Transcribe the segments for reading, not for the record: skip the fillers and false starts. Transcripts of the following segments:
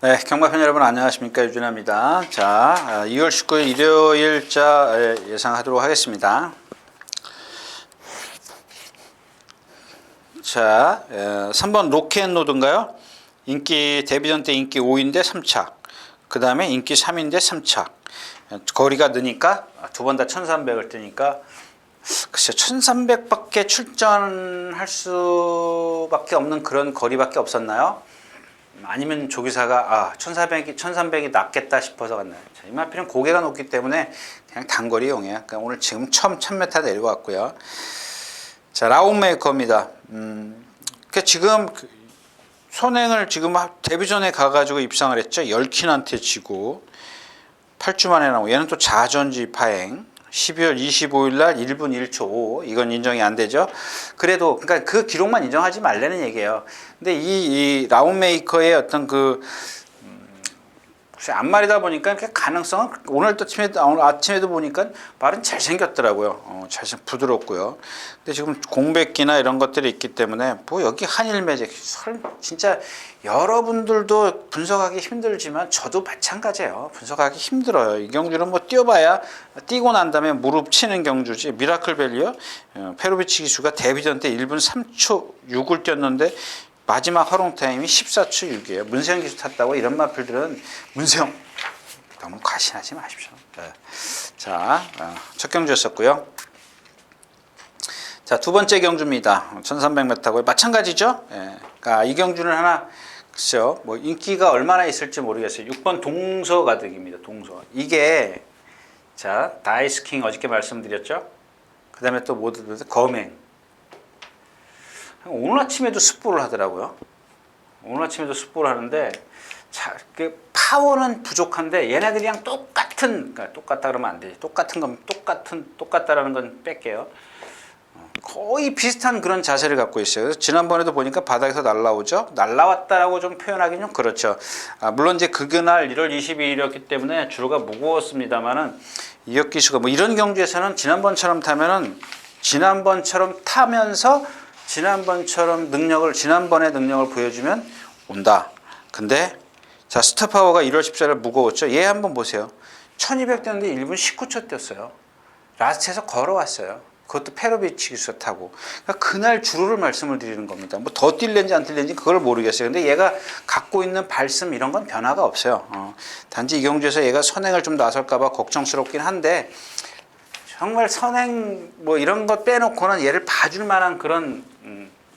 네, 경마편 여러분 안녕하십니까, 유준하입니다. 자, 2월 19일 일요일자 예상하도록 하겠습니다. 자, 3번 로켓노드인가요? 인기 데뷔전 때 인기 5인데 3차, 그 다음에 인기 3인데 3차. 거리가 느니까 두 번 다 1300을 뜨니까 글쎄 1300밖에 출전할 수밖에 없는 그런 거리밖에 없었나요? 아니면 조기사가 1300이 낫겠다 싶어서 갔나요? 자, 이마필은 고개가 높기 때문에 그냥 단거리용이에요. 그러니까 오늘 지금 처음 1000m 내려왔고요. 자, 라운메이커입니다. 그러니까 지금 선행을 지금 데뷔 전에 가가지고 입상을 했죠. 열킨한테 지고 8주 만에 나오고, 얘는 또 자전지 파행. 12월 25일 날 1분 1초 5. 이건 인정이 안 되죠. 그래도, 그러니까 그 기록만 인정하지 말라는 얘기예요. 근데 이 라운메이커의 어떤 앞말이다 보니까 가능성은 오늘 아침에도 보니까 말은 잘생겼더라고요. 부드럽고요. 근데 지금 공백기나 이런 것들이 있기 때문에 뭐 여기 한일 매직 진짜 여러분들도 분석하기 힘들지만 저도 마찬가지예요. 분석하기 힘들어요. 이 경주는 뭐 뛰어봐야 뛰고 난 다음에 무릎 치는 경주지. 미라클밸리요. 페로비치 기수가 데뷔전 때 1분 3초 6을 뛰었는데 마지막 활용 타임이 14초 6이에요. 문세영 기수 탔다고 이런 마필들은 문세영 너무 과신하지 마십시오. 네. 자, 첫 경주였었고요. 자, 두 번째 경주입니다. 1300m고요. 마찬가지죠. 예. 그러니까 이 경주는 하나 글쎄요. 뭐 인기가 얼마나 있을지 모르겠어요. 6번 동서가득입니다. 동서. 이게 자, 다이스킹 어저께 말씀드렸죠. 그다음에 또 뭐 들었어요? 검행. 오늘 아침에도 습보를 하더라고요. 오늘 아침에도 습보를 하는데, 자, 그 파워는 부족한데 얘네들이랑 그러니까 똑같다 그러면 안 되지. 똑같다라는 건 뺄게요. 거의 비슷한 그런 자세를 갖고 있어요. 그래서 지난번에도 보니까 바닥에서 날라오죠. 날라왔다라고 좀 표현하기는 좀 그렇죠. 물론 이제 그날 1월 22일이었기 때문에 주로가 무거웠습니다만은 이혁 기수가 뭐 이런 경주에서는 지난번처럼 타면서 지난번의 능력을 보여주면 온다. 근데 자, 스타파워가 1월 14일 무거웠죠. 얘 한번 보세요. 1200 뛰었는데 1분 19초 뛰었어요. 라스트에서 걸어왔어요. 그것도 페로비치 기수 타고. 그러니까 그날 주로를 말씀을 드리는 겁니다. 뭐 더 뛸는지 안 뛸는지 그걸 모르겠어요. 근데 얘가 갖고 있는 발씀 이런 건 변화가 없어요. 단지 이 경주에서 얘가 선행을 좀 나설까봐 걱정스럽긴 한데, 정말 선행 뭐 이런 것 빼놓고는 얘를 봐줄 만한 그런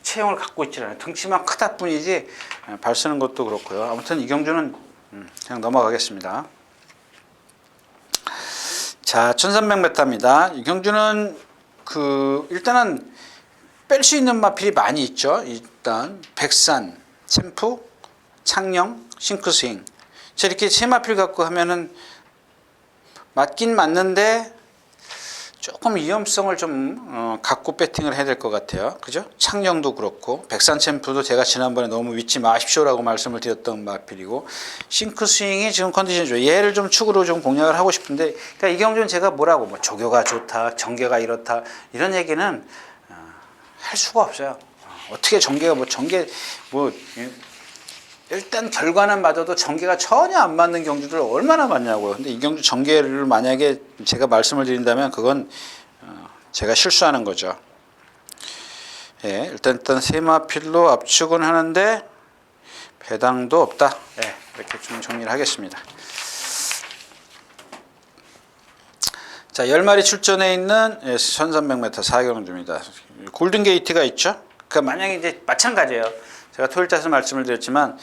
체형을 갖고 있지 않아요. 덩치만 크다 뿐이지 발 쓰는 것도 그렇고요. 아무튼 이 경주는 그냥 넘어가겠습니다. 자, 1300m입니다. 이 경주는 일단은 뺄 수 있는 마필이 많이 있죠. 일단 백산, 챔프, 창녕, 싱크스윙. 자, 이렇게 세 마필 갖고 하면은 맞긴 맞는데 조금 위험성을 좀 갖고 배팅을 해야 될 것 같아요. 그죠? 창녕도 그렇고, 백산 챔프도 제가 지난번에 너무 믿지 마십시오라고 말씀을 드렸던 마필이고, 싱크스윙이 지금 컨디션이 좋아요. 얘를 좀 축으로 좀 공략을 하고 싶은데, 그러니까 이 경주는 제가 뭐라고 뭐 조교가 좋다, 전개가 이렇다 이런 얘기는 할 수가 없어요. 어떻게 전개가 일단 결과는 맞아도 전개가 전혀 안 맞는 경주들 얼마나 많냐고요. 근데 이 경주 전개를 만약에 제가 말씀을 드린다면 그건 제가 실수하는 거죠. 예, 일단 세마필로 압축은 하는데 배당도 없다. 예, 이렇게 좀 정리를 하겠습니다. 자, 10마리 출전해 있는 1300m 4경주입니다. 골든게이트가 있죠. 그러니까 만약에 이제 마찬가지예요. 제가 토요일자에서 말씀을 드렸지만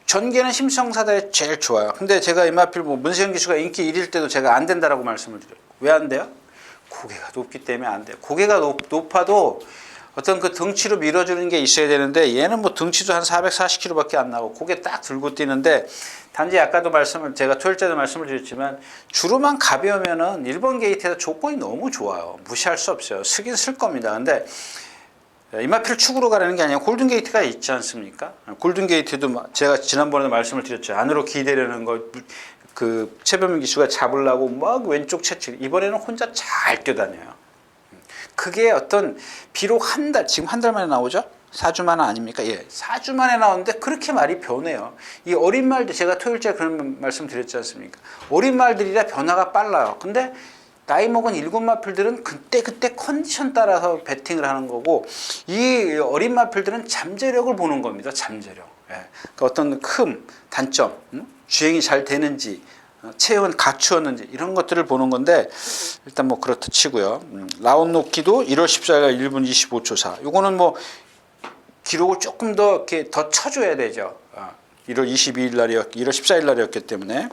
전개는 심성사다에 제일 좋아요. 근데 제가 이마필 문세영 기수가 인기 1일 때도 제가 안 된다라고 말씀을 드려요. 왜 안 돼요? 고개가 높기 때문에 안 돼요. 고개가 높아도 어떤 그 등치로 밀어주는 게 있어야 되는데 얘는 뭐 등치도 한 440kg밖에 안 나고 고개 딱 들고 뛰는데, 단지 아까도 제가 토요일자도 말씀을 드렸지만 주로만 가벼우면은 1번 게이트에서 조건이 너무 좋아요. 무시할 수 없어요. 쓰긴 쓸 겁니다. 근데 이마필 축으로 가라는 게 아니라 골든게이트가 있지 않습니까? 골든게이트도 제가 지난번에도 말씀을 드렸죠. 안으로 기대려는 거, 최범민 기수가 잡으려고 막 왼쪽 채찍. 이번에는 혼자 잘 뛰어다녀요. 그게 비록 지금 한 달 만에 나오죠? 4주 만에 아닙니까? 예, 4주 만에 나오는데 그렇게 말이 변해요. 이 어린 말들, 제가 토요일째 그런 말씀 드렸지 않습니까? 어린 말들이라 변화가 빨라요. 근데 나이 먹은 일곱 마필들은 그때 컨디션 따라서 배팅을 하는 거고, 이 어린 마필들은 잠재력을 보는 겁니다. 잠재력. 예. 그러니까 어떤 단점, 주행이 잘 되는지, 체형은 갖추었는지, 이런 것들을 보는 건데, 일단 뭐 그렇다 치고요. 라운 놓기도 1월 14일 1분 25초 4. 요거는 뭐 기록을 조금 더 이렇게 더 쳐줘야 되죠. 1월 22일 날이었, 1월 14일 날이었기 때문에.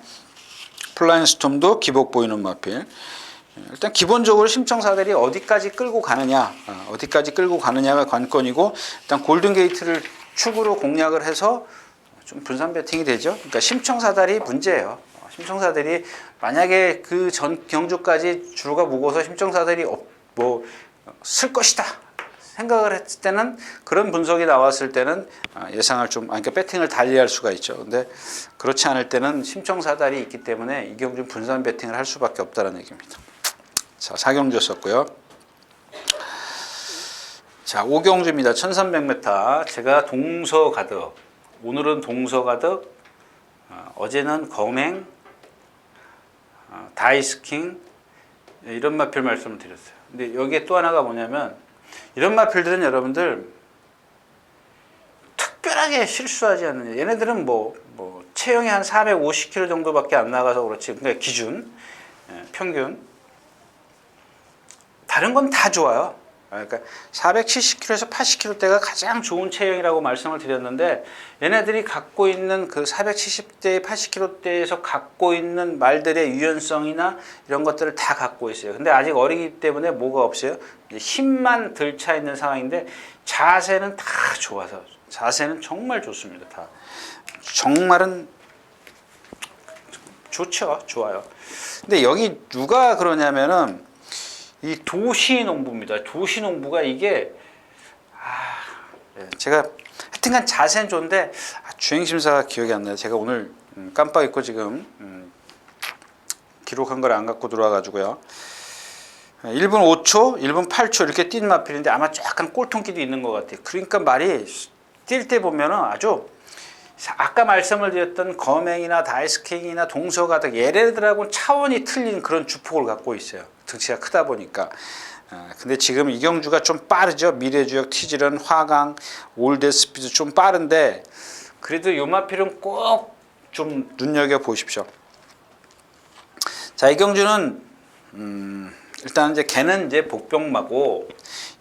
플라잉 스톰도 기복 보이는 마필. 일단 기본적으로 심청사들이 어디까지 끌고 가느냐가 관건이고, 일단 골든 게이트를 축으로 공략을 해서 좀 분산 배팅이 되죠. 그러니까 심청사달이 문제예요. 심청사들이 만약에 그 전 경주까지 줄과 묶어서 심청사들이 뭐 쓸 것이다 생각을 했을 때는, 그런 분석이 나왔을 때는 예상을 그러니까 배팅을 달리할 수가 있죠. 근데 그렇지 않을 때는 심청사달이 있기 때문에 이 경주 분산 배팅을 할 수밖에 없다는 얘기입니다. 자, 4경주였었고요. 자, 5경주입니다. 1300m. 제가 동서가득, 오늘은 동서가득, 어제는 검행, 다이스킹, 이런 마필 말씀을 드렸어요. 근데 여기에 또 하나가 뭐냐면, 이런 마필들은 여러분들 특별하게 실수하지 않는, 얘네들은 뭐 체형이 한 450kg 정도밖에 안 나가서 그렇지, 그러니까 기준, 평균, 다른 건 다 좋아요. 그러니까 470kg에서 80kg대가 가장 좋은 체형이라고 말씀을 드렸는데, 얘네들이 갖고 있는 그 470대, 80kg대에서 갖고 있는 말들의 유연성이나 이런 것들을 다 갖고 있어요. 근데 아직 어리기 때문에 뭐가 없어요? 힘만 덜 차 있는 상황인데, 자세는 다 좋아서, 자세는 정말 좋습니다. 다 정말은 좋죠. 좋아요. 근데 여기 누가 그러냐면은 이 도시농부입니다. 도시농부가 이게 제가 하여튼간 자세는 좋은데 주행심사가 기억이 안 나요. 제가 오늘 깜빡 잊고 지금 기록한 걸 안 갖고 들어와가지고요. 1분 5초, 1분 8초 이렇게 뛴 마필인데 아마 약간 꼴통기도 있는 것 같아요. 그러니까 말이 뛸 때 보면은 아주, 아까 말씀을 드렸던 검행이나 다이스킹이나 동서가득, 얘네들하고는 차원이 틀린 그런 주폭을 갖고 있어요. 득치가 크다 보니까. 근데 지금 이경주가 좀 빠르죠. 미래주역, 티즈런, 화강, 올드스피드 좀 빠른데, 그래도 요 마필은 꼭 좀 눈여겨 보십시오. 자, 이경주는 일단 이제 걔는 이제 복병마고,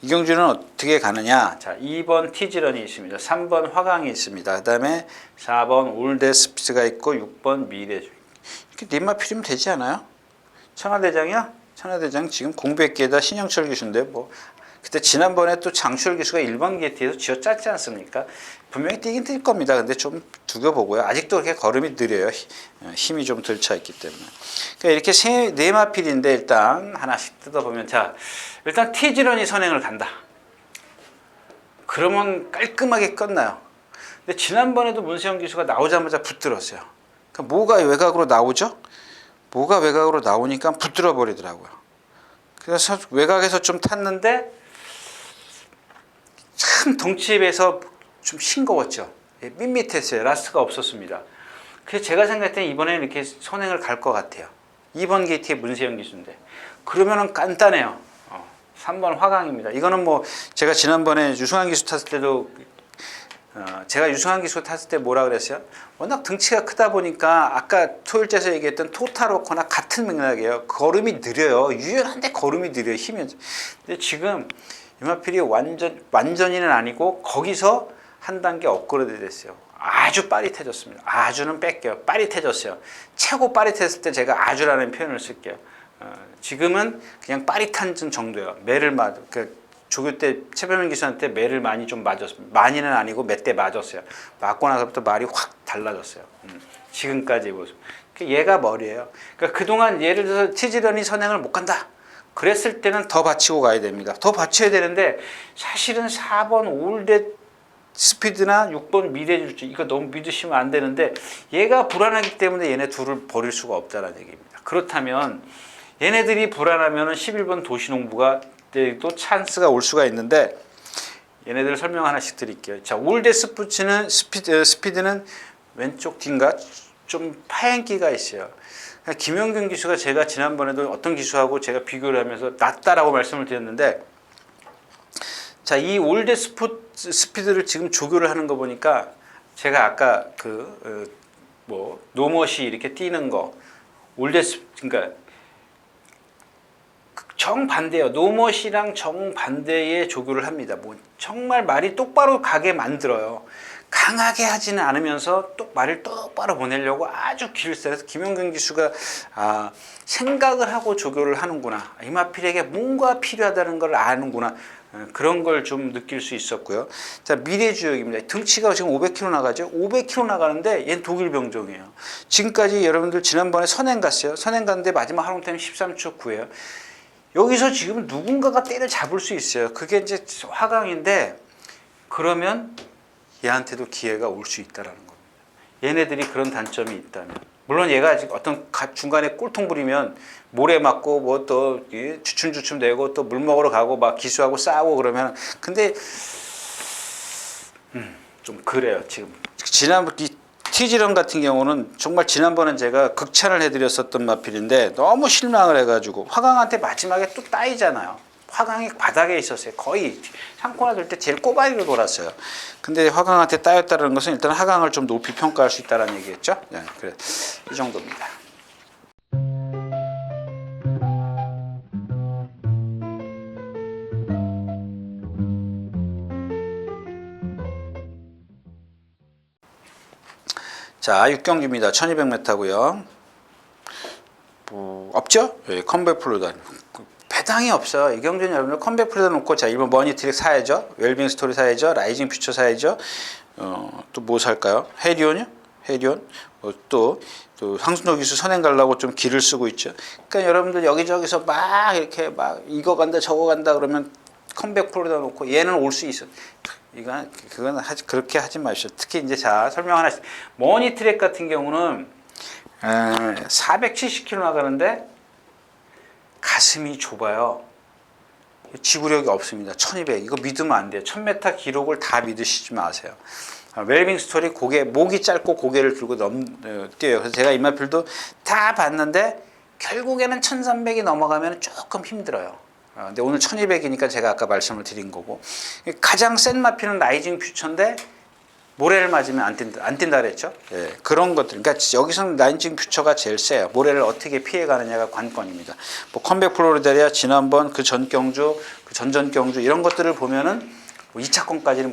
이경주는 어떻게 가느냐. 자, 2번 티즈런이 있습니다. 3번 화강이 있습니다. 그 다음에 4번 올드스피드가 있고 6번 미래주역. 이렇게 네 마필이면 되지 않아요? 천하대장이야? 천하대장 지금 공백기에다 신영철 기수인데, 뭐 그때 지난번에 또 장철 기수가 1번 게이트에서 쥐어짰지 않습니까? 분명히 뛰긴 뛸 겁니다. 근데 좀 두겨보고요. 아직도 그렇게 걸음이 느려요. 힘이 좀 덜 차 있기 때문에. 그러니까 이렇게 네 마필인데, 일단 하나씩 뜯어보면, 자, 일단 티즈런이 선행을 간다. 그러면 깔끔하게 끝나요. 근데 지난번에도 문세영 기수가 나오자마자 붙들었어요. 그러니까 뭐가 외곽으로 나오죠? 뭐가 외곽으로 나오니까 붙들어 버리더라고요. 그래서 외곽에서 좀 탔는데 참 덩치에 비해서 좀 싱거웠죠. 밋밋했어요. 라스트가 없었습니다. 그래서 제가 생각할 때 이번에는 이렇게 선행을 갈 것 같아요. 2번 게이트의 문세영 기수인데, 그러면은 간단해요. 3번 화강입니다. 이거는 뭐 제가 지난번에 유승환 기수 탔을 때도, 제가 유승환 기수 탔을 때 뭐라 그랬어요? 워낙 등치가 크다 보니까 아까 토요일째에서 얘기했던 토타로코나 같은 맥락이에요. 걸음이 느려요. 유연한데 걸음이 느려요. 힘이. 근데 지금 이마필이 완전히는 아니고 거기서 한 단계 업그레이드 됐어요. 아주 빠릿해졌습니다. 아주는 뺄게요. 빠릿해졌어요. 최고 빠릿했을 때 제가 아주라는 표현을 쓸게요. 지금은 그냥 빠릿한 정도예요. 매를 조교 때 최병민 기수한테 매를 많이 좀 맞았습니다. 많이는 아니고 몇 대 맞았어요. 맞고 나서부터 말이 확 달라졌어요. 지금까지 모습. 얘가 머리예요. 그러니까 그동안 예를 들어서 티즈런이 선행을 못 간다. 그랬을 때는 더 받치고 가야 됩니다. 더 받쳐야 되는데, 사실은 4번 올드 스피드나 6번 미래주주, 이거 너무 믿으시면 안 되는데, 얘가 불안하기 때문에 얘네 둘을 버릴 수가 없다는 얘기입니다. 그렇다면 얘네들이 불안하면 11번 도시농부가 또 찬스가 올 수가 있는데, 얘네들 설명 하나씩 드릴게요. 자, 올드 스피드는 왼쪽 뒤인가 좀 파행기가 있어요. 김영균 기수가 제가 지난번에도 어떤 기수하고 제가 비교를 하면서 낫다라고 말씀을 드렸는데, 자, 이 올드 스피드를 지금 조교를 하는 거 보니까 제가 아까 노머시 이렇게 뛰는 거 그러니까 정반대예요. 노머시랑 정반대의 조교를 합니다. 뭐 정말 말이 똑바로 가게 만들어요. 강하게 하지는 않으면서 말을 똑바로 보내려고 아주 길을 써서 김영균 기수가 생각을 하고 조교를 하는구나. 이마필에게 뭔가 필요하다는 걸 아는구나. 그런 걸 좀 느낄 수 있었고요. 자, 미래주역입니다. 등치가 지금 500km 나가죠. 500km 나가는데 얘는 독일 병종이에요. 지금까지 여러분들 지난번에 선행 갔어요. 선행 갔는데 마지막 하롱 타임 13초 9예요. 여기서 지금 누군가가 때를 잡을 수 있어요. 그게 이제 화강인데, 그러면 얘한테도 기회가 올 수 있다라는 겁니다. 얘네들이 그런 단점이 있다면. 물론 얘가 아직 어떤 중간에 꼴통 부리면 모래 맞고 뭐 또 주춤주춤 대고 또 물 먹으러 가고 막 기수하고 싸우고 그러면, 근데 좀 그래요. 지금 지난번 티지런 같은 경우는 정말 지난번엔 제가 극찬을 해드렸었던 마필인데 너무 실망을 해가지고 화강한테 마지막에 또 따이잖아요. 화강이 바닥에 있었어요. 거의 상코나 돌 때 제일 꼬바리로 돌았어요. 근데 화강한테 따였다는 것은 일단 화강을 좀 높이 평가할 수 있다는 얘기겠죠. 네, 그래. 이 정도입니다. 자, 6경기입니다. 1200m고요. 없죠? 예, 컴백 플루다. 배당이 없어요. 이 경기는 여러분들 컴백 플루다 놓고, 자, 1번 머니트릭 사야죠. 웰빙 스토리 사야죠. 라이징 퓨처 사야죠. 또 뭐 살까요? 해리온이요? 해리온. 또 황순호 기수 선행 가려고 좀 길을 쓰고 있죠. 그러니까 여러분들 여기저기서 막 이렇게 막 이거 간다 저거 간다 그러면 컴백 플루다 놓고 얘는 올 수 있어. 그건 그렇게 하지 마시오. 특히 이제 자, 설명 하나씩. 머니트랙 같은 경우는 470km 나가는데 가슴이 좁아요. 지구력이 없습니다. 1200. 이거 믿으면 안 돼요. 1000m 기록을 다 믿으시지 마세요. 웰빙 스토리 목이 짧고 고개를 들고 뛰어요. 그래서 제가 이마필도 다 봤는데 결국에는 1300이 넘어가면 조금 힘들어요. 근데 오늘 1200이니까 제가 아까 말씀을 드린 거고, 가장 센 마필은 라이징 퓨처인데 모래를 맞으면 안 뛴다 그랬죠. 예, 그런 것들. 그러니까 여기서는 라이징 퓨처가 제일 세요. 모래를 어떻게 피해가느냐가 관건입니다. 뭐 컴백 플로리다리아 지난번 그 전 경주, 그 전전 경주 이런 것들을 보면은 뭐 2차권까지는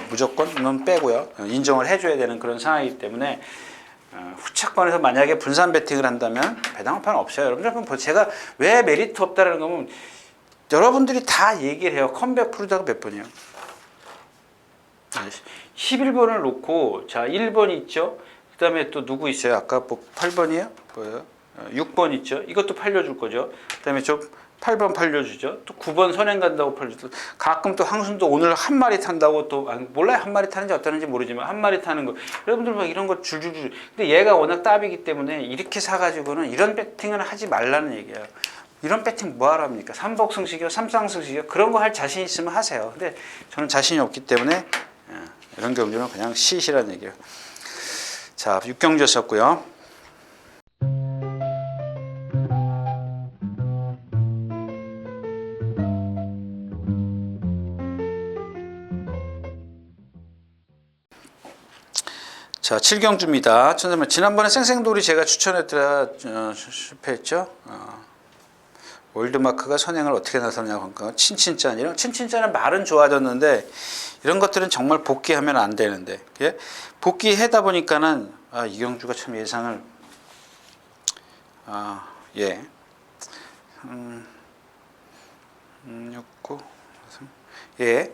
무조건 빼고요. 인정을 해줘야 되는 그런 상황이기 때문에 후차권에서 만약에 분산 배팅을 한다면 배당판 없어요. 여러분들 제가 왜 메리트 없다라는 거면 여러분들이 다 얘기를 해요. 컴백 플로리다가 몇 번이에요? 11번을 놓고, 자, 1번 있죠. 그 다음에 또 누구 있어요? 아까 뭐 8번이에요? 뭐예요? 6번 있죠. 이것도 팔려줄 거죠. 그 다음에 좀 8번 팔려주죠. 또 9번 선행 간다고 팔려주죠. 가끔 또 황순도 오늘 한 마리 탄다고 또, 몰라요. 한 마리 타는지 어떠는지 모르지만 한 마리 타는 거. 여러분들 막 이런 거 줄줄줄. 근데 얘가 워낙 따비기 때문에 이렇게 사가지고는 이런 배팅을 하지 말라는 얘기예요. 이런 배팅 뭐하러 합니까? 삼복승식이요? 삼쌍승식이요? 그런 거 할 자신 있으면 하세요. 근데 저는 자신이 없기 때문에 이런 경주는 그냥 시시란 얘기예요. 자, 6경주였었고요. 자, 7경주입니다. 지난번에 쌩쌩돌이 제가 추천했더라 실패했죠. 월드마크가 선행을 어떻게 나서냐고 하니까 친친짠. 이런 친친짠은 말은 좋아졌는데 이런 것들은 정말 복귀하면 안 되는데, 예? 복귀하다 보니까는 이경주가 참 예상을 예. 6, 9, 예.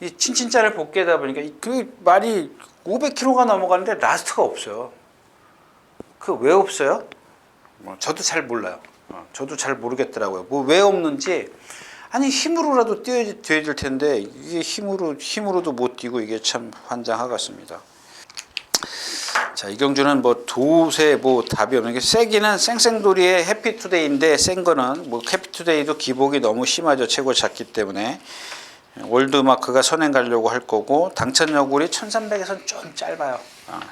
이 친친짠을 복귀하다 보니까 그 말이 500km가 넘어가는데 라스트가 없어요. 그 왜 없어요? 저도 잘 몰라요. 저도 잘 모르겠더라고요. 뭐 왜 없는지. 아니 힘으로라도 뛰어야 될 텐데 이게 힘으로도 못 뛰고 이게 참 환장하겠습니다. 자, 이경주는 뭐 도세 뭐 답이 없는 게, 세기는 쌩쌩돌이의 해피투데이인데 센 거는 뭐 해피투데이도 기복이 너무 심하죠. 최고 작기 때문에. 월드마크가 선행 가려고 할 거고 당천 여굴이 1300에서는 좀 짧아요.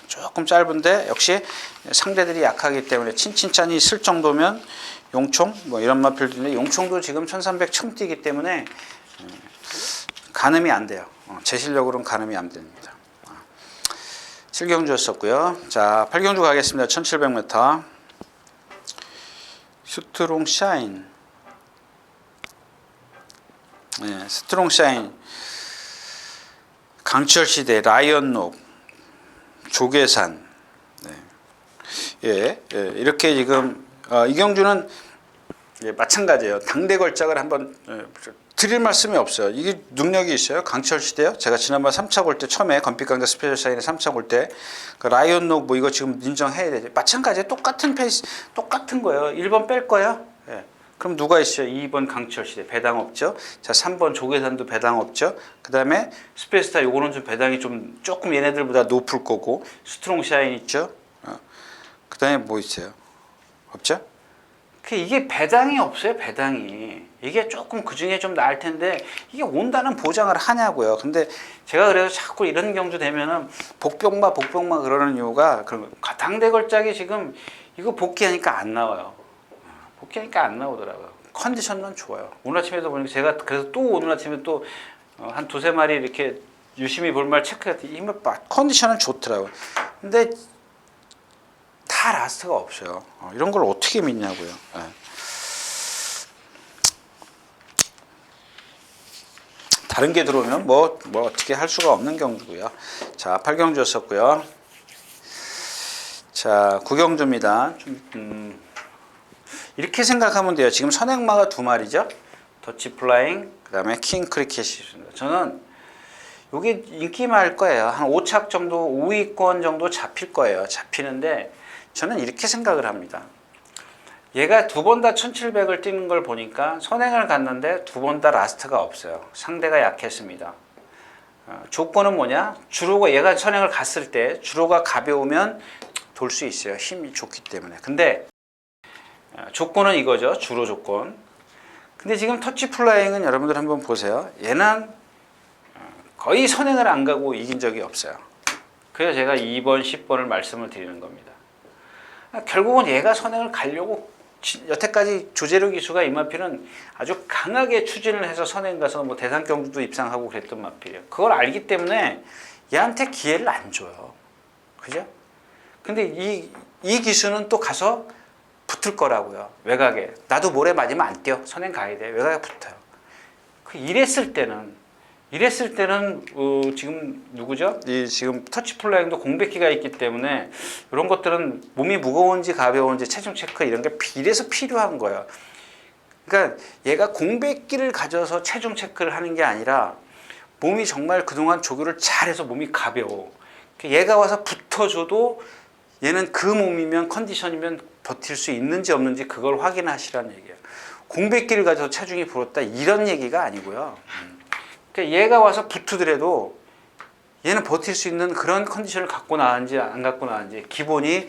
조금 짧은데 역시 상대들이 약하기 때문에 친친짠이 있을 정도면 용총 뭐 이런 마필드인데 용총도 지금 1300 처음 뛰기 때문에 가늠이 안 돼요. 제 실력으로는 가늠이 안 됩니다. 7경주였었고요. 자, 8경주 가겠습니다. 1700m. 스트롱 샤인. 네, 스트롱 샤인. 강철시대, 라이언록, 조계산. 네. 예, 이렇게 지금 이 경주는 마찬가지예요. 당대 걸작을 한번 드릴 말씀이 없어요. 이게 능력이 있어요. 강철시대요. 제가 지난번 3차 골 때 처음에 건빛강자 스페셜 사인의 3차 골 때 그 라이언록 뭐 이거 지금 인정해야 되죠. 마찬가지예요. 똑같은 페이스, 똑같은 거예요. 1번 뺄 거예요. 예. 그럼 누가 있어요? 2번 강철시대 배당 없죠. 자, 3번 조계산도 배당 없죠. 그 다음에 스페이스타 요거는 좀 배당이 좀 조금 얘네들보다 높을 거고 스트롱 샤인 있죠. 그 다음에 뭐 있어요? 없죠? 이게 배당이 없어요. 배당이 이게 조금 그 중에 좀 나을 텐데 이게 온다는 보장을 하냐고요. 근데 제가 그래서 자꾸 이런 경주 되면은 복병마 그러는 이유가 그런 거예요. 당대 걸작이 지금 이거 복귀하니까 안 나와요. 복귀하니까 안 나오더라고요. 컨디션만 좋아요. 오늘 아침에도 보니까 제가 그래서 또 오늘 아침에 또 한 두세 마리 이렇게 유심히 볼말 체크했더니 힘을 컨디션은 좋더라고요. 근데 다 라스트가 없어요. 이런 걸 어떻게 믿냐고요. 네. 다른 게 들어오면 뭐 어떻게 할 수가 없는 경주고요. 자, 8경주였었고요. 자, 9경주입니다. 이렇게 생각하면 돼요. 지금 선행마가 두 마리죠. 더치 플라잉, 그 다음에 킹 크리켓이 있습니다. 저는 이게 인기말 거예요. 한 5착 정도, 5위권 정도 잡힐 거예요. 잡히는데 저는 이렇게 생각을 합니다. 얘가 두 번 다 1700을 뛰는 걸 보니까 선행을 갔는데 두 번 다 라스트가 없어요. 상대가 약했습니다. 조건은 뭐냐? 주로가 얘가 선행을 갔을 때 주로가 가벼우면 돌 수 있어요. 힘이 좋기 때문에. 근데 조건은 이거죠. 주로 조건. 근데 지금 터치 플라잉은 여러분들 한번 보세요. 얘는 거의 선행을 안 가고 이긴 적이 없어요. 그래서 제가 2번, 10번을 말씀을 드리는 겁니다. 결국은 얘가 선행을 가려고 여태까지 조재료 기수가 이 마필은 아주 강하게 추진을 해서 선행 가서 뭐 대상 경주도 입상하고 그랬던 마필이에요. 그걸 알기 때문에 얘한테 기회를 안 줘요. 그죠? 근데 이 기수는 또 가서 붙을 거라고요. 외곽에. 나도 모래 맞으면 안 뛰어. 선행 가야 돼. 외곽에 붙어요. 이랬을 때는 지금 누구죠? 지금 터치 플라잉도 공백기가 있기 때문에 이런 것들은 몸이 무거운지 가벼운지 체중 체크 이런 게 이래서 필요한 거예요. 그러니까 얘가 공백기를 가져서 체중 체크를 하는 게 아니라 몸이 정말 그동안 조교를 잘해서 몸이 가벼워. 얘가 와서 붙어줘도 얘는 그 몸이면 컨디션이면 버틸 수 있는지 없는지 그걸 확인하시라는 얘기예요. 공백기를 가져서 체중이 불었다 이런 얘기가 아니고요. 그러니까 얘가 와서 붙으더라도 얘는 버틸 수 있는 그런 컨디션을 갖고 나왔는지 안 갖고 나왔는지 기본이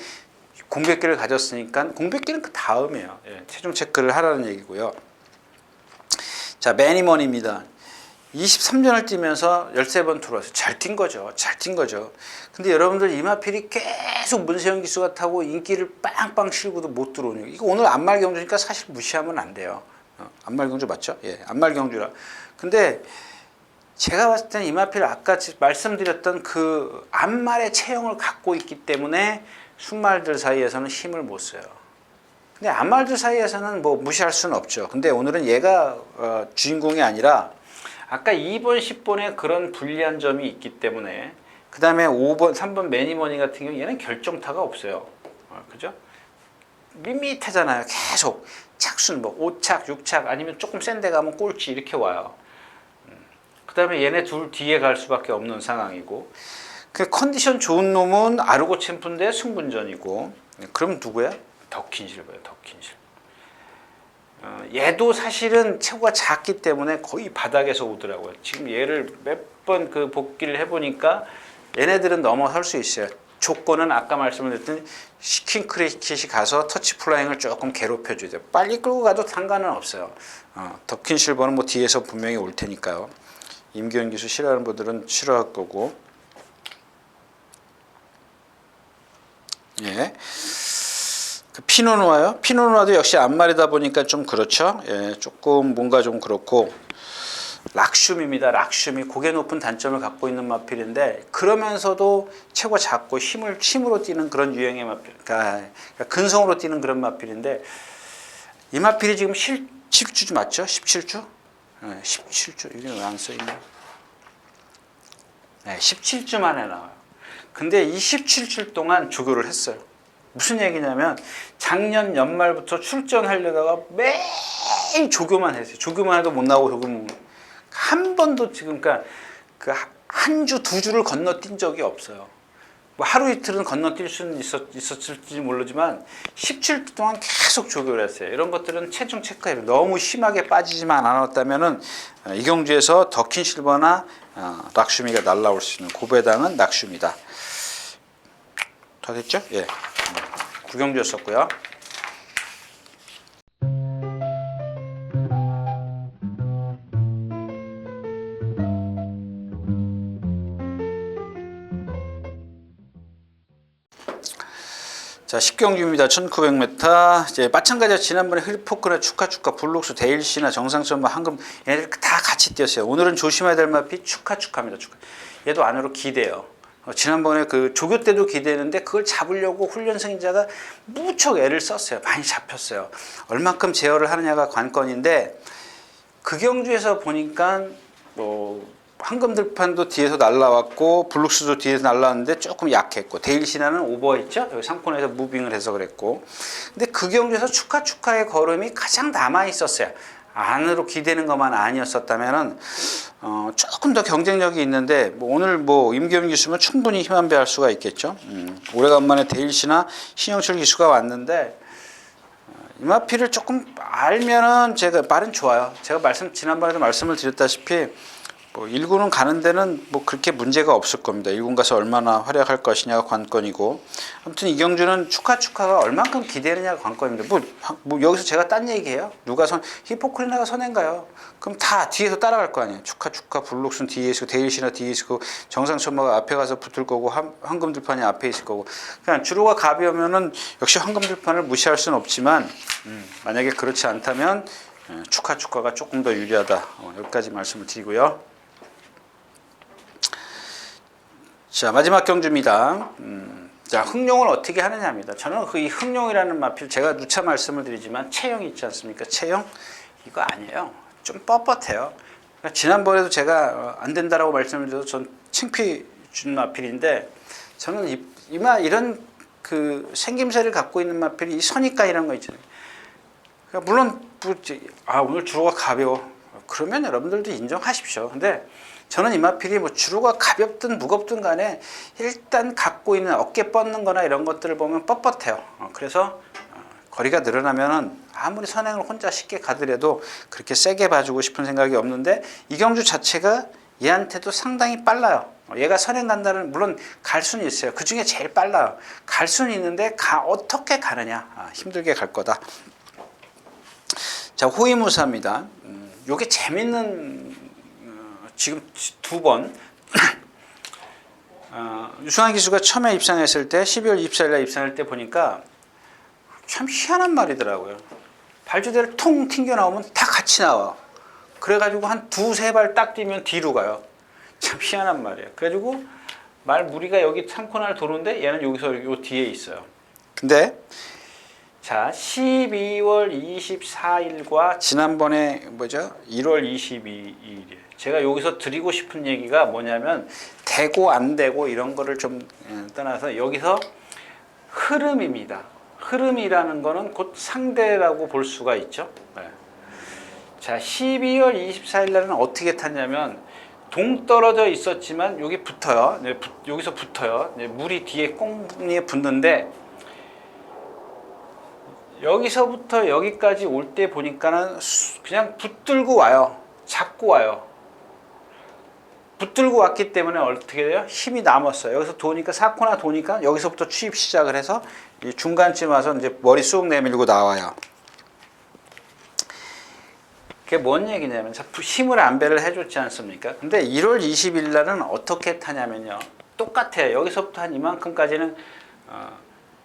공백기를 가졌으니까 공백기는 그 다음이에요. 체중 체크를 하라는 얘기고요. 자, 매니먼입니다. 23전을 뛰면서 13번 들어왔어요. 잘 뛴 거죠. 근데 여러분들 이마필이 계속 문세영 기수가 타고 인기를 빵빵 실고도 못 들어오는 이거 오늘 안말 경주니까 사실 무시하면 안 돼요. 안말 경주 맞죠? 예, 안말 경주라. 근데 제가 봤을 때는 이마필 아까 말씀드렸던 그 안말의 체형을 갖고 있기 때문에 순말들 사이에서는 힘을 못 써요. 근데 안말들 사이에서는 뭐 무시할 수는 없죠. 근데 오늘은 얘가 주인공이 아니라 아까 2번, 10번에 그런 불리한 점이 있기 때문에 그 다음에 5번, 3번 매니머니 같은 경우 얘는 결정타가 없어요. 그죠? 밋밋하잖아요. 계속 착순 뭐 5착, 6착 아니면 조금 센 데 가면 꼴찌 이렇게 와요. 그 다음에 얘네 둘 뒤에 갈 수밖에 없는 상황이고 그 컨디션 좋은 놈은 아르고 챔프인데 승분전이고 그럼 누구야? 더킨실버예요. 더킨실. 얘도 사실은 체구가 작기 때문에 거의 바닥에서 오더라고요. 지금 얘를 몇 번 그 복귀를 해보니까 얘네들은 넘어설 수 있어요. 조건은 아까 말씀을 드렸더니 킹 크리켓이 가서 터치 플라잉을 조금 괴롭혀줘야 돼요. 빨리 끌고 가도 상관은 없어요. 더킨 실버는 뭐 뒤에서 분명히 올 테니까요. 임기현 기수 싫어하는 분들은 싫어할 거고. 예. 그 피노누아요? 피노누아도 역시 앞말이다 보니까 좀 그렇죠. 예, 조금 뭔가 좀 그렇고. 락슘입니다. 락슘이 고개 높은 단점을 갖고 있는 마필인데 그러면서도 최고 작고 힘으로 뛰는 그런 유형의 마필, 그러니까 근성으로 뛰는 그런 마필인데 이 마필이 지금 17주 맞죠? 17주? 네, 17주. 이게 왜 안 써있나? 네, 17주 만에 나와요. 근데 이 17주 동안 조교를 했어요. 무슨 얘기냐면 작년 연말부터 출전하려다가 매일 조교만 했어요. 조교만 해도 못 나오고 조교만 한 번도 지금 그러니까 그 한 주, 두 주를 건너뛴 적이 없어요. 뭐 하루 이틀은 건너뛸 수는 있었을지 모르지만 17주 동안 계속 조교를 했어요. 이런 것들은 체중 체크해요. 너무 심하게 빠지지만 않았다면은 이경주에서 더킨 실버나 락슈미가 날라올 수 있는 고배당은 락슈미다. 다 됐죠? 예. 구경주였었고요. 자, 10경주입니다. 1900m. 이제 마찬가지로 지난번에 힐포크나 축하, 블록스, 데일시나 정상천마, 황금 얘네들 다 같이 뛰었어요. 오늘은 조심해야 될 마피 축하입니다. 축하. 얘도 안으로 기대요. 지난번에 그 조교 때도 기대했는데 그걸 잡으려고 훈련 승인자가 무척 애를 썼어요. 많이 잡혔어요. 얼만큼 제어를 하느냐가 관건인데 그 경주에서 보니까 뭐 황금들판도 뒤에서 날라왔고 블룩스도 뒤에서 날라왔는데 조금 약했고 데일시나는 오버했죠. 여기 상권에서 무빙을 해서 그랬고 근데 그 경주에서 축하의 걸음이 가장 남아 있었어요. 안으로 기대는 것만 아니었었다면은 조금 더 경쟁력이 있는데 뭐 오늘 뭐 임기현 기수면 충분히 힘안배할 수가 있겠죠. 오래간만에 데일시나 신영철 기수가 왔는데 이마피를 조금 알면은 제가 말은 좋아요. 제가 지난번에도 말씀을 드렸다시피 뭐 1군은 가는 데는 뭐 그렇게 문제가 없을 겁니다. 1군 가서 얼마나 활약할 것이냐가 관건이고 아무튼 이경주는 축하가 얼만큼 기대느냐가 관건입니다. 뭐 여기서 제가 딴 얘기해요. 히포크리나가 선행가요? 그럼 다 뒤에서 따라갈 거 아니에요. 축하 블록슨 뒤에 있고 데일시나 뒤에 있고 정상천마가 앞에 가서 붙을 거고 황금들판이 앞에 있을 거고 그냥 주로가 갑이 오면은 역시 황금들판을 무시할 수는 없지만 만약에 그렇지 않다면 축하가 조금 더 유리하다. 여기까지 말씀을 드리고요. 자, 마지막 경주입니다. 자, 흥룡을 어떻게 하느냐입니다. 저는 이 흥룡이라는 마필 제가 누차 말씀을 드리지만 체형이 있지 않습니까? 체형 이거 아니에요. 좀 뻣뻣해요. 그러니까 지난번에도 제가 안 된다라고 말씀을 드려서 전 창피해 준 마필인데 저는 이런 그 생김새를 갖고 있는 마필이 이 선입관이라는 거 있잖아요. 그러니까 물론 오늘 주로가 가벼워. 그러면 여러분들도 인정하십시오. 근데 저는 이마필이 뭐 주로가 가볍든 무겁든 간에 일단 갖고 있는 어깨 뻗는 거나 이런 것들을 보면 뻣뻣해요. 그래서 거리가 늘어나면은 아무리 선행을 혼자 쉽게 가더라도 그렇게 세게 봐주고 싶은 생각이 없는데 이경주 자체가 얘한테도 상당히 빨라요. 얘가 선행 간다는 물론 갈 수는 있어요. 그 중에 제일 빨라요. 갈 수는 있는데 어떻게 가느냐 힘들게 갈 거다. 자, 호위무사입니다. 요게 재밌는 지금 두 번 유승환 기수가 처음에 입상했을 때 12월 24일 날 입상할 때 보니까 참 희한한 말이더라고요. 발주대를 통 튕겨 나오면 다 같이 나와. 그래가지고 한 두세 발 딱 뛰면 뒤로 가요. 참 희한한 말이에요. 그래가지고 무리가 여기 3코너를 도는데 얘는 여기서 요 뒤에 있어요. 근데 자, 12월 24일과 지난번에 1월 22일이에요. 제가 여기서 드리고 싶은 얘기가 뭐냐면 되고 안 되고 이런 거를 좀 떠나서 여기서 흐름입니다. 흐름이라는 거는 곧 상대라고 볼 수가 있죠. 네. 자, 12월 24일 날은 어떻게 탔냐면 동떨어져 있었지만 여기 붙어요. 네, 여기서 붙어요. 네, 물이 뒤에 꽁리에 붙는데 여기서부터 여기까지 올 때 보니까는 그냥 붙들고 와요. 잡고 와요. 붙들고 왔기 때문에 어떻게 돼요? 힘이 남았어요. 여기서 도니까 4코나 도니까 여기서부터 추입 시작을 해서 중간쯤 와서 이제 머리 쑥 내밀고 나와요. 그게 뭔 얘기냐면 힘을 안배를 해줬지 않습니까? 근데 1월 20일 날은 어떻게 타냐면요. 똑같아요. 여기서부터 한 이만큼까지는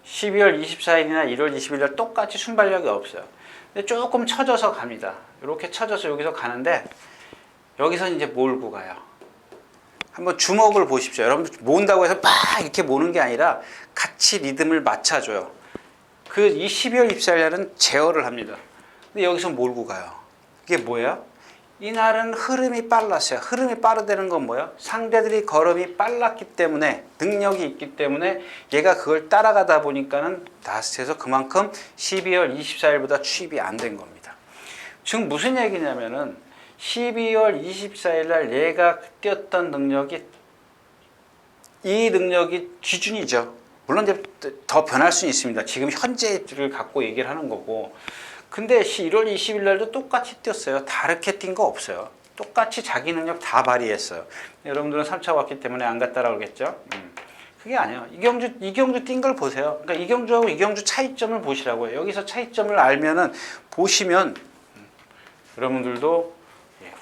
12월 24일이나 1월 20일 날 똑같이 순발력이 없어요. 근데 조금 처져서 갑니다. 이렇게 처져서 여기서 가는데 여기서 이제 몰고 가요. 한번 주먹을 보십시오. 여러분들 모은다고 해서 막 이렇게 모는 게 아니라 같이 리듬을 맞춰줘요. 이 12월 24일 날은 제어를 합니다. 근데 여기서 몰고 가요. 이게 뭐예요? 이날은 흐름이 빨랐어요. 흐름이 빠르다는 건 뭐예요? 상대들이 걸음이 빨랐기 때문에, 능력이 있기 때문에 얘가 그걸 따라가다 보니까는 나스트에서 그만큼 12월 24일보다 추입이 안 된 겁니다. 지금 무슨 얘기냐면은 12월 24일 날 얘가 뛰었던 능력이 이 능력이 기준이죠. 물론 이제 더 변할 수는 있습니다. 지금 현재를 갖고 얘기를 하는 거고. 근데 1월 20일 날도 똑같이 뛰었어요. 다르게 뛴 거 없어요. 똑같이 자기 능력 다 발휘했어요. 여러분들은 3차 왔기 때문에 안 갔다라고 그러겠죠? 그게 아니에요. 이경주 뛴 걸 보세요. 그러니까 이경주하고 이경주 차이점을 보시라고요. 여기서 차이점을 알면은 보시면 여러분들도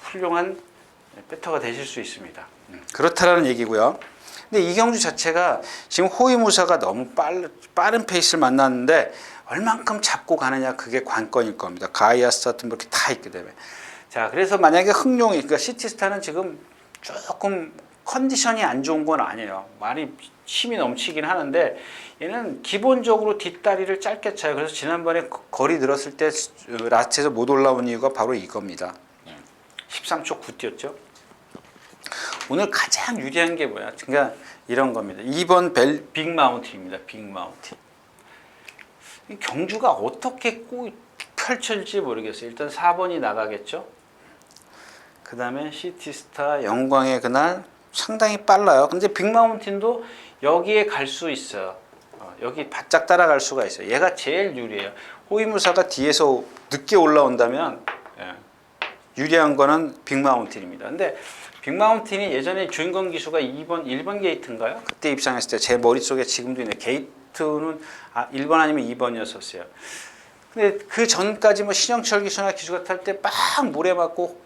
훌륭한 배터가 되실 수 있습니다. 그렇다라는 얘기고요. 근데 이경주 자체가 지금 호위무사가 너무 빠른 페이스를 만났는데 얼만큼 잡고 가느냐 그게 관건일 겁니다. 가이아 스타트 뭐 이렇게 다 있기 때문에. 자, 그래서 만약에 흥룡이 그러니까 시티스타는 지금 조금 컨디션이 안 좋은 건 아니에요. 많이 힘이 넘치긴 하는데 얘는 기본적으로 뒷다리를 짧게 차요. 그래서 지난번에 거리 늘었을 때 라스트에서 못 올라온 이유가 바로 이겁니다. 13초 9 뛰었죠. 오늘 가장 유리한 게 뭐야? 그러니까 이런 겁니다. 2번 빅마운틴입니다. 빅마운틴. 경주가 어떻게 펼쳐질지 모르겠어요. 일단 4번이 나가겠죠. 그 다음에 시티스타 영광의 그날 상당히 빨라요. 근데 빅마운틴도 여기에 갈 수 있어요. 여기 바짝 따라갈 수가 있어요. 얘가 제일 유리해요. 호위무사가 뒤에서 늦게 올라온다면 유리한 거는 빅마운틴입니다. 근데 빅마운틴이 예전에 주인공 기수가 1번 게이트인가요? 그때 입상했을 때 제 머릿속에 지금도 있는 게이트는 1번 아니면 2번이었었어요. 근데 그 전까지 뭐 신영철 기수나 기수가 탈 때 막 모래 맞고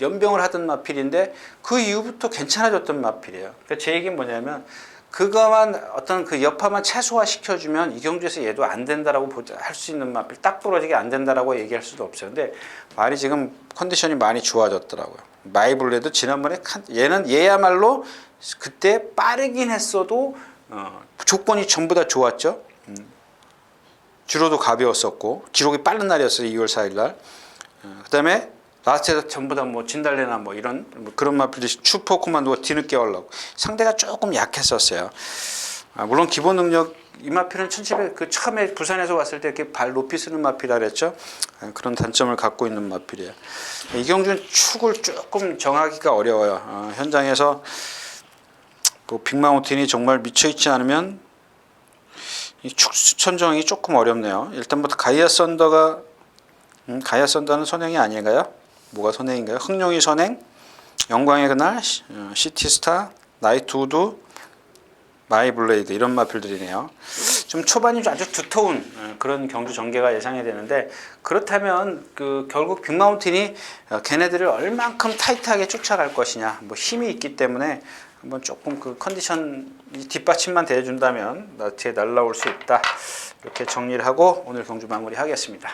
연병을 하던 마필인데 그 이후부터 괜찮아졌던 마필이에요. 그러니까 제 얘기는 뭐냐면 그거만 어떤 그 여파만 최소화 시켜주면 이경주에서 얘도 안 된다라고 할 수 있는 마필 딱 부러지게 안 된다라고 얘기할 수도 없어요. 근데 말이 지금 컨디션이 많이 좋아졌더라고요. 마이블레도 지난번에 얘야말로 그때 빠르긴 했어도 조건이 전부 다 좋았죠. 주로도 가벼웠었고 기록이 빠른 날이었어요. 2월 4일 날. 그다음에 라스트에서 전부 다 뭐 진달래나 뭐 이런 그런 마필들이 슈퍼코만도가 뒤늦게 올라오고 상대가 조금 약했었어요. 물론 기본 능력 이 마필은 1700 그 처음에 부산에서 왔을 때 이렇게 발 높이 쓰는 마필이라 그랬죠. 그런 단점을 갖고 있는 마필이에요. 이경주는 축을 조금 정하기가 어려워요. 현장에서 그 빅마운틴이 정말 미쳐있지 않으면 이 축 선정이 조금 어렵네요. 일단부터 가이아 썬더가 가이아 썬더는 선행이 아닌가요? 뭐가 선행인가요? 흥룡이 선행, 영광의 그날, 시티스타, 나이트 우드, 마이블레이드 이런 마필들이네요. 좀 초반이 아주 두터운 그런 경주 전개가 예상이 되는데 그렇다면 결국 빅마운틴이 걔네들을 얼만큼 타이트하게 쫓아갈 것이냐 뭐 힘이 있기 때문에 한번 조금 그 컨디션 뒷받침만 대준다면 나트에 날라올 수 있다 이렇게 정리를 하고 오늘 경주 마무리하겠습니다.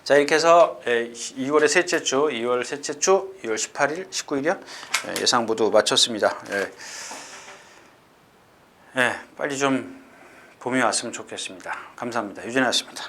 자, 이렇게 해서 2월의 셋째 주, 2월 셋째 주, 2월 18일, 19일이요 예상 모두 마쳤습니다. 빨리 좀 봄이 왔으면 좋겠습니다. 감사합니다. 유진이었습니다.